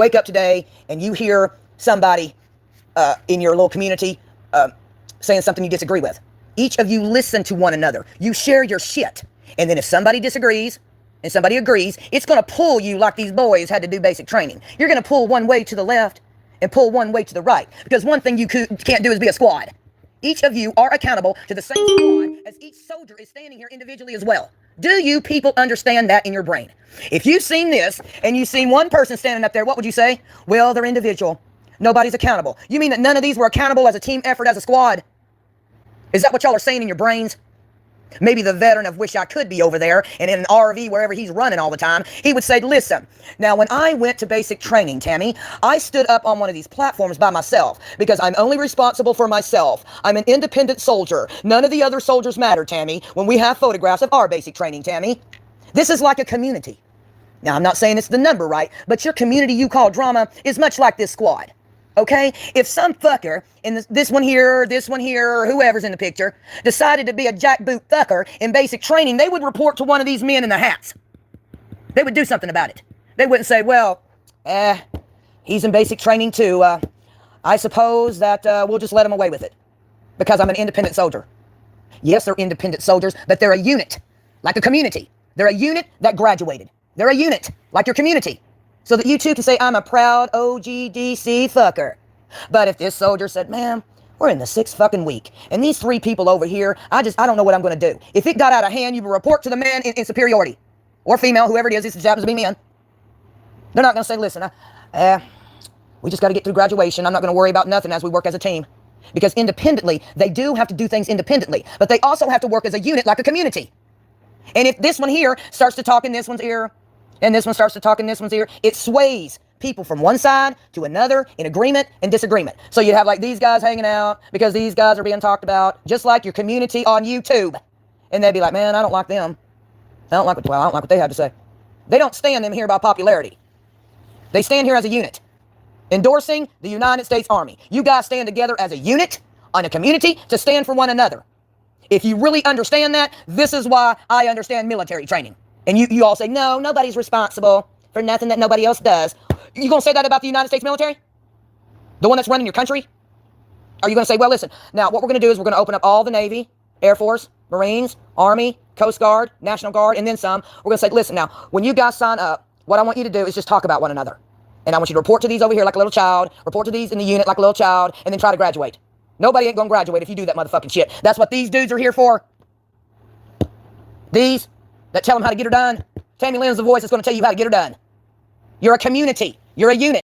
wake up today and you hear somebody in your little community saying something you disagree with. Each of you listen to one another. You share your shit. And then if somebody disagrees and somebody agrees, it's going to pull you like these boys had to do basic training. You're going to pull one way to the left and pull one way to the right. Because one thing you can't do is be a squad. Each of you are accountable to the same squad as each soldier is standing here individually as well. Do you people understand that in your brain? If you've seen this and you've seen one person standing up there, what would you say? Well, they're individual. Nobody's accountable. You mean that none of these were accountable as a team effort, as a squad? Is that what y'all are saying in your brains? Maybe the veteran of Wish I Could Be over there and in an RV wherever he's running all the time, he would say, listen, now when I went to basic training, Tammy, I stood up on one of these platforms by myself because I'm only responsible for myself. I'm an independent soldier. None of the other soldiers matter, Tammy, when we have photographs of our basic training, Tammy. This is like a community. Now, I'm not saying it's the number, right? But your community you call drama is much like this squad. Okay? If some fucker, in this one here, or whoever's in the picture, decided to be a jackboot fucker in basic training, they would report to one of these men in the hats. They would do something about it. They wouldn't say, well, he's in basic training too. I suppose that we'll just let him away with it because I'm an independent soldier. Yes, they're independent soldiers, but they're a unit, like a community. They're a unit that graduated. They're a unit, like your community. So that you too can say, I'm a proud OGDC fucker. But if this soldier said, man, we're in the 6th fucking week, and these 3 people over here, I don't know what I'm going to do. If it got out of hand, you would report to the man in superiority. Or female, whoever it is, this happens to be men. They're not going to say, listen, we just got to get through graduation. I'm not going to worry about nothing as we work as a team. Because independently, they do have to do things independently. But they also have to work as a unit like a community. And if this one here starts to talk in this one's ear, and this one starts to talk in this one's ear, it sways people from one side to another in agreement and disagreement. So you have like these guys hanging out because these guys are being talked about, just like your community on YouTube. And they'd be like, man, I don't like them. I don't like what they have to say. They don't stand them here by popularity. They stand here as a unit, endorsing the United States Army. You guys stand together as a unit on a community to stand for one another. If you really understand that, this is why I understand military training. And you all say, no, nobody's responsible for nothing that nobody else does. You going to say that about the United States military? The one that's running your country? Are you going to say, well, listen, now what we're going to do is we're going to open up all the Navy, Air Force, Marines, Army, Coast Guard, National Guard, and then some. We're going to say, listen, now, when you guys sign up, what I want you to do is just talk about one another. And I want you to report to these over here like a little child, report to these in the unit like a little child, and then try to graduate. Nobody ain't going to graduate if you do that motherfucking shit. That's what these dudes are here for. These that tell them how to get her done. Tammy Lynn's the voice that's going to tell you how to get her done. You're a community. You're a unit.